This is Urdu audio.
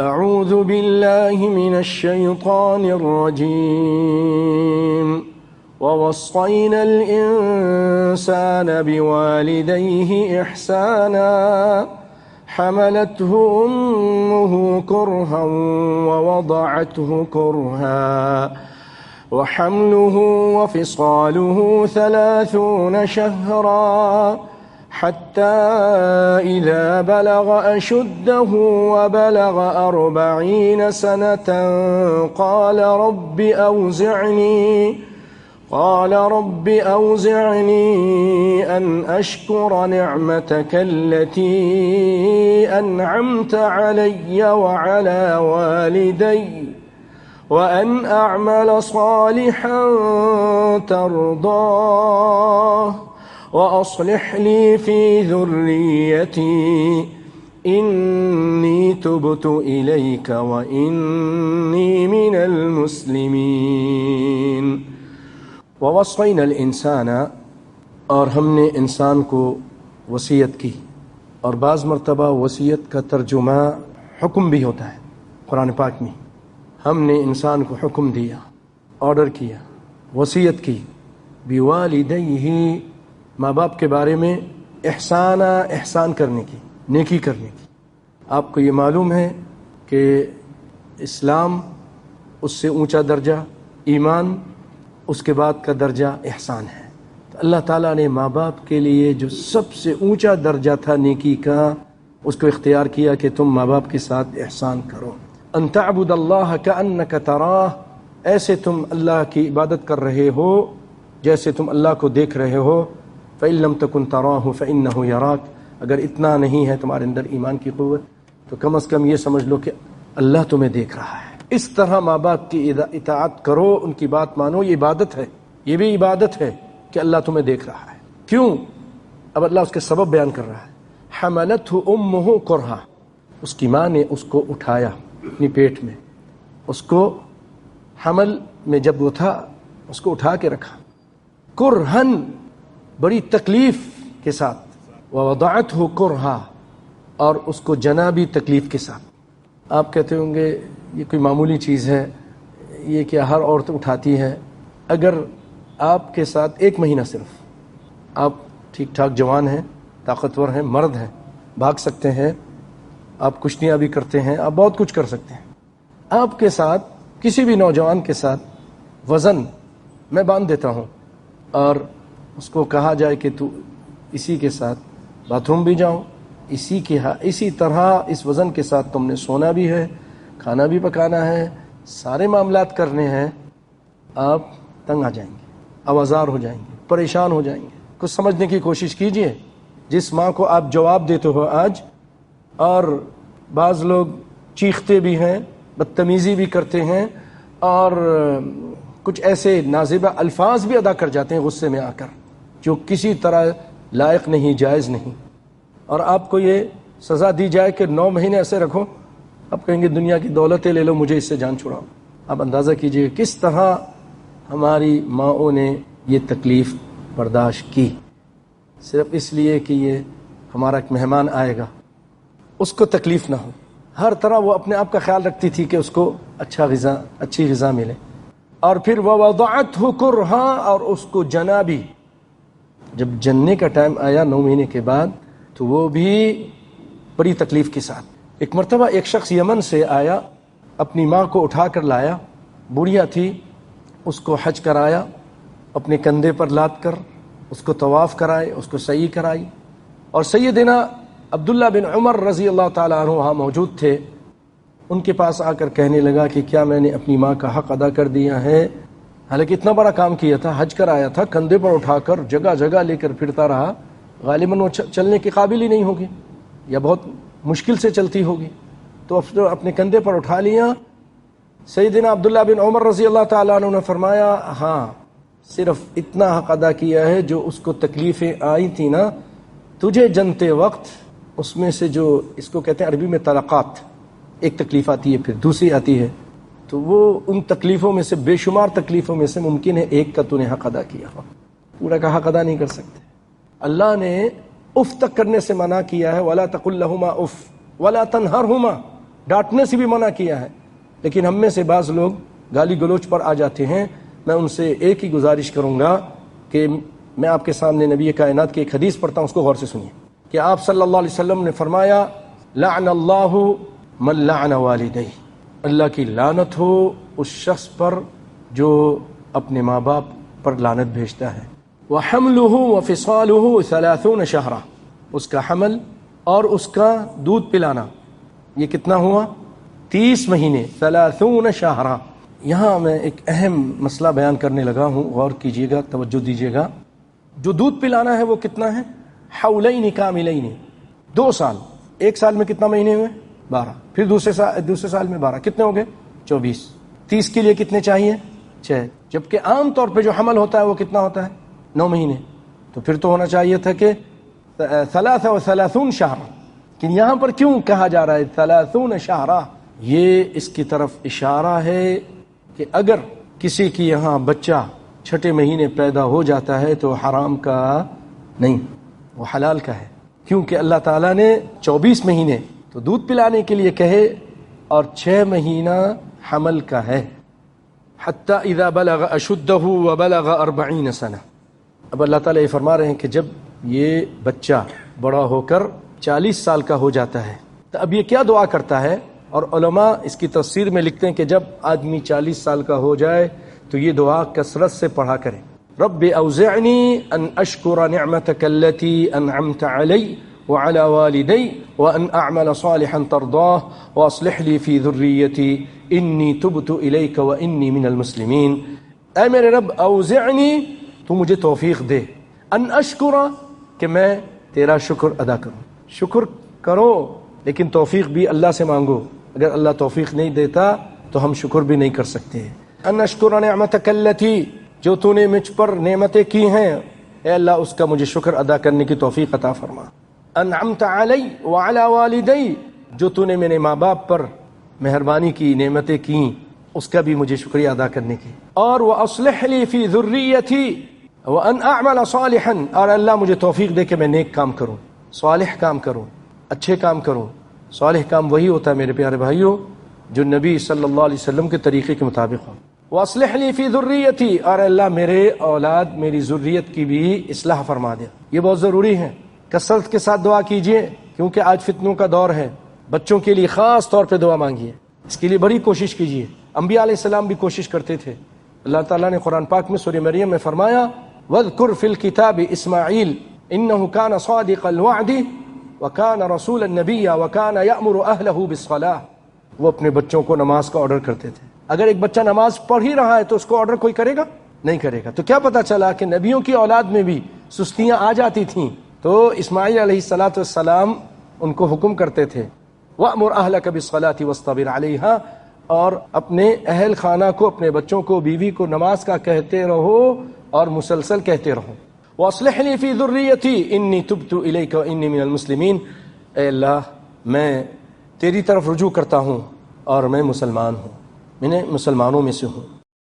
أعوذ بالله من الشيطان الرجيم ووصينا الإنسان بوالديه إحسانا حملته أمه كرها ووضعته كرها وحمله وفصاله 30 شهرا حتى إذا بلغ أشده وبلغ 40 سنة قال رب أوزعني أن أشكر نعمتك التي أنعمت علي وعلى والدي وأن أعمل صالحا ترضاه وأصلح لي في ذريتي إني تبت إليك وإني من المسلمين ووصينا الإنسان، اور ہم نے انسان کو وصیت کی، اور بعض مرتبہ وصیت کا ترجمہ حکم بھی ہوتا ہے قرآن پاک میں۔ ہم نے انسان کو حکم دیا، آرڈر کیا، وصیت کی، بوالدیہ، ماں باپ کے بارے میں، احسان کرنے کی، نیکی کرنے کی۔ آپ کو یہ معلوم ہے کہ اسلام اس سے اونچا درجہ، ایمان اس کے بعد کا درجہ احسان ہے۔ تو اللہ تعالیٰ نے ماں باپ کے لیے جو سب سے اونچا درجہ تھا نیکی کا، اس کو اختیار کیا کہ تم ماں باپ کے ساتھ احسان کرو۔ ان تعبد اللہ کأنک تراہ، ایسے تم اللہ کی عبادت کر رہے ہو جیسے تم اللہ کو دیکھ رہے ہو۔ فإن لم تکن تراہ فإنہ یراک، اگر اتنا نہیں ہے تمہارے اندر ایمان کی قوت تو کم از کم یہ سمجھ لو کہ اللہ تمہیں دیکھ رہا ہے۔ اس طرح ماں باپ کی اطاعت کرو، ان کی بات مانو، یہ عبادت ہے، یہ بھی عبادت ہے کہ اللہ تمہیں دیکھ رہا ہے۔ کیوں؟ اب اللہ اس کے سبب بیان کر رہا ہے۔ حملتہ امہ کرہا، اس کی ماں نے اس کو اٹھایا اپنی پیٹ میں، اس کو حمل میں جب وہ تھا اس کو اٹھا کے رکھا، کرہن، بڑی تکلیف کے ساتھ، ووضعتہ کرہا، اور اس کو جنا بھی تکلیف کے ساتھ۔ آپ کہتے ہوں گے یہ کوئی معمولی چیز ہے، یہ کیا ہر عورت اٹھاتی ہے؟ اگر آپ کے ساتھ 1 مہینہ صرف آپ ٹھیک ٹھاک جوان ہیں، طاقتور ہیں، مرد ہیں، بھاگ سکتے ہیں، آپ کشتیاں بھی کرتے ہیں، آپ بہت کچھ کر سکتے ہیں، آپ کے ساتھ کسی بھی نوجوان کے ساتھ وزن میں باندھ دیتا ہوں اور اس کو کہا جائے کہ تو اسی کے ساتھ باتھ روم بھی جاؤ، اسی طرح اس وزن کے ساتھ تم نے سونا بھی ہے، کھانا بھی پکانا ہے، سارے معاملات کرنے ہیں، آپ تنگ آ جائیں گے، آوازار ہو جائیں گے، پریشان ہو جائیں گے۔ کچھ سمجھنے کی کوشش کیجئے۔ جس ماں کو آپ جواب دیتے ہو آج، اور بعض لوگ چیختے بھی ہیں، بدتمیزی بھی کرتے ہیں، اور کچھ ایسے نازیبہ الفاظ بھی ادا کر جاتے ہیں غصے میں آ کر، جو کسی طرح لائق نہیں، جائز نہیں، اور آپ کو یہ سزا دی جائے کہ 9 مہینے ایسے رکھو، اب کہیں گے دنیا کی دولتیں لے لو، مجھے اس سے جان چھڑاؤ۔ آپ اندازہ کیجئے کس طرح ہماری ماؤں نے یہ تکلیف برداشت کی، صرف اس لیے کہ یہ ہمارا ایک مہمان آئے گا، اس کو تکلیف نہ ہو۔ ہر طرح وہ اپنے آپ کا خیال رکھتی تھی کہ اس کو اچھی غذا ملے۔ اور پھر ووضعتہ کرہا، اور اس کو جنا بھی، جب جننے کا ٹائم آیا 9 مہینے کے بعد تو وہ بھی بڑی تکلیف کے ساتھ۔ ایک مرتبہ ایک شخص یمن سے آیا، اپنی ماں کو اٹھا کر لایا، بوڑھیا تھی، اس کو حج کرایا، اپنے کندھے پر لاد کر اس کو طواف کرائے، اس کو سعی کرائی، اور سیدنا عبداللہ بن عمر رضی اللہ تعالیٰ عنہ وہاں موجود تھے۔ ان کے پاس آ کر کہنے لگا کہ کیا میں نے اپنی ماں کا حق ادا کر دیا ہے؟ حالانکہ اتنا بڑا کام کیا تھا، حج کرایا تھا، کندھے پر اٹھا کر جگہ جگہ لے کر پھرتا رہا، غالباً وہ چلنے کے قابل ہی نہیں ہوگی، یا بہت مشکل سے چلتی ہوگی، تو اپنے کندھے پر اٹھا لیا۔ سیدنا عبداللہ بن عمر رضی اللہ تعالیٰ عنہ نے فرمایا، ہاں صرف اتنا حق ادا کیا ہے جو اس کو تکلیفیں آئی تھی نا تجھے جنتے وقت، اس میں سے جو اس کو کہتے ہیں عربی میں طلقات، ایک تکلیف آتی ہے پھر دوسری آتی ہے، تو وہ ان تکلیفوں میں سے، بے شمار تکلیفوں میں سے ممکن ہے ایک کا تو نے حق ادا کیا ہو، پورا کا حق ادا نہیں کر سکتے۔ اللہ نے اف تک کرنے سے منع کیا ہے، وَلَا تَقُلْ لَهُمَا اف وَلَا تَنْهَرْهُمَا، ڈانٹنے سے بھی منع کیا ہے، لیکن ہم میں سے بعض لوگ گالی گلوچ پر آ جاتے ہیں۔ میں ان سے ایک ہی گزارش کروں گا کہ میں آپ کے سامنے نبی کائنات کی ایک حدیث پڑھتا ہوں، اس کو غور سے سنیے کہ آپ صلی اللہ علیہ وسلم نے فرمایا لعن اللہ من لعن والدیہ، اللہ کی لعنت ہو اس شخص پر جو اپنے ماں باپ پر لعنت بھیجتا ہے۔ وحملہ وفصالہ 30 شہرا، اس کا حمل اور اس کا دودھ پلانا یہ کتنا ہوا؟ 30 مہینے، 30 شہرا۔ یہاں میں ایک اہم مسئلہ بیان کرنے لگا ہوں، غور کیجیے گا، توجہ دیجیے گا۔ جو دودھ پلانا ہے وہ کتنا ہے؟ حولین کاملین، 2 سال۔ 1 سال میں کتنا مہینے ہوئے؟ 12۔ پھر دوسرے سال میں 12، کتنے ہو گئے؟ 24۔ 30 کے لیے کتنے چاہیے؟ 6۔ جبکہ عام طور پہ جو حمل ہوتا ہے وہ کتنا ہوتا ہے؟ 9 مہینے۔ تو پھر تو ہونا چاہیے تھا کہ 33 شہر، لیکن یہاں پر کیوں کہا جا رہا ہے 30 شہرہ؟ یہ اس کی طرف اشارہ ہے کہ اگر کسی کی یہاں بچہ چھٹے مہینے پیدا ہو جاتا ہے تو حرام کا نہیں، وہ حلال کا ہے، کیونکہ اللہ تعالیٰ نے 24 مہینے تو دودھ پلانے کے لیے کہے اور 6 مہینہ حمل کا ہے۔ حتی اذا بلغ اشدہ وبلغ 40 سنہ، اب اللہ تعالیٰ یہ فرما رہے ہیں کہ جب یہ بچہ بڑا ہو کر 40 سال کا ہو جاتا ہے تو اب یہ کیا دعا کرتا ہے؟ اور علماء اس کی تفسیر میں لکھتے ہیں کہ جب آدمی 40 سال کا ہو جائے تو یہ دعا کثرت سے پڑھا کرے، رب اوزعنی ان اشکر نعمتک التی انعمت علی وعلى والدی وان اعمل صالحا ترضاه واصلح لی فی ذریتی انی تبت الیک وانی من المسلمین۔ اے میرے رب اوزعنی، تو مجھے توفیق دے، ان اشکر، کہ میں تیرا شکر ادا کروں۔ شکر کرو لیکن توفیق بھی اللہ سے مانگو، اگر اللہ توفیق نہیں دیتا تو ہم شکر بھی نہیں کر سکتے۔ ان اشکر نعمتک التی، جو تو نے مجھ پر نعمتیں کی ہیں، اے اللہ اس کا مجھے شکر ادا کرنے کی توفیق عطا فرما۔ انعمت علی وعلی والدی، جو تو نے میرے ماں باپ پر مہربانی کی، نعمتیں کی، اس کا بھی مجھے شکریہ ادا کرنے کی۔ اور واصلح لی فی ذریتی وان اعمل صالحا، اور اللہ مجھے توفیق دے کہ میں نیک کام کروں، صالح کام کروں، اچھے کام کروں۔ صالح کام وہی ہوتا ہے میرے پیارے بھائیوں جو نبی صلی اللہ علیہ وسلم کے طریقے کے مطابق ہو۔ واصلح لی فی ذریتی، اور اللہ میرے اولاد، میری ذریت کی بھی اصلاح فرما دے۔ یہ بہت ضروری ہے، کثرت کے ساتھ دعا کیجیے، کیونکہ آج فتنوں کا دور ہے۔ بچوں کے لیے خاص طور پہ دعا مانگیے، اس کے لیے بڑی کوشش کیجیے۔ انبیاء علیہ السلام بھی کوشش کرتے تھے۔ اللہ تعالیٰ نے قرآن پاک میں سورہ مریم میں فرمایا وَاذْكُرْ فِي الْكِتَابِ إِسْمَاعِيلَ إِنَّهُ كَانَ صَادِقَ الْوَعْدِ وَكَانَ رَسُولًا نَبِيًّا وَكَانَ يَأْمُرُ أَهْلَهُ بِالصَّلَاةِ۔ وہ اپنے بچوں کو نماز کا آرڈر کرتے تھے۔ اگر ایک بچہ نماز پڑھ ہی رہا ہے تو اس کو آرڈر کوئی کرے گا؟ نہیں کرے گا۔ تو کیا پتا چلا کہ نبیوں کی اولاد میں بھی سستیاں آ جاتی تھیں، تو اسماعیل علیہ السلام ان کو حکم کرتے تھے وَأْمُرْ أَهْلَكَ بِالصَّلَاةِ وَاصْطَبِرْ عَلَيْهَا، اور اپنے اہل خانہ کو، اپنے بچوں کو، بیوی کو نماز کا کہتے رہو اور مسلسل کہتے رہو۔ وَأَصْلِحْ لِي فِي ذُرِّيَّتِي إِنِّي تُبْتُ إِلَيْكَ وَإِنِّي مِنَ الْمُسْلِمِينَ۔ اے اللہ میں تیری طرف رجوع کرتا ہوں اور میں مسلمان ہوں، میں مسلمانوں میں سے ہوں۔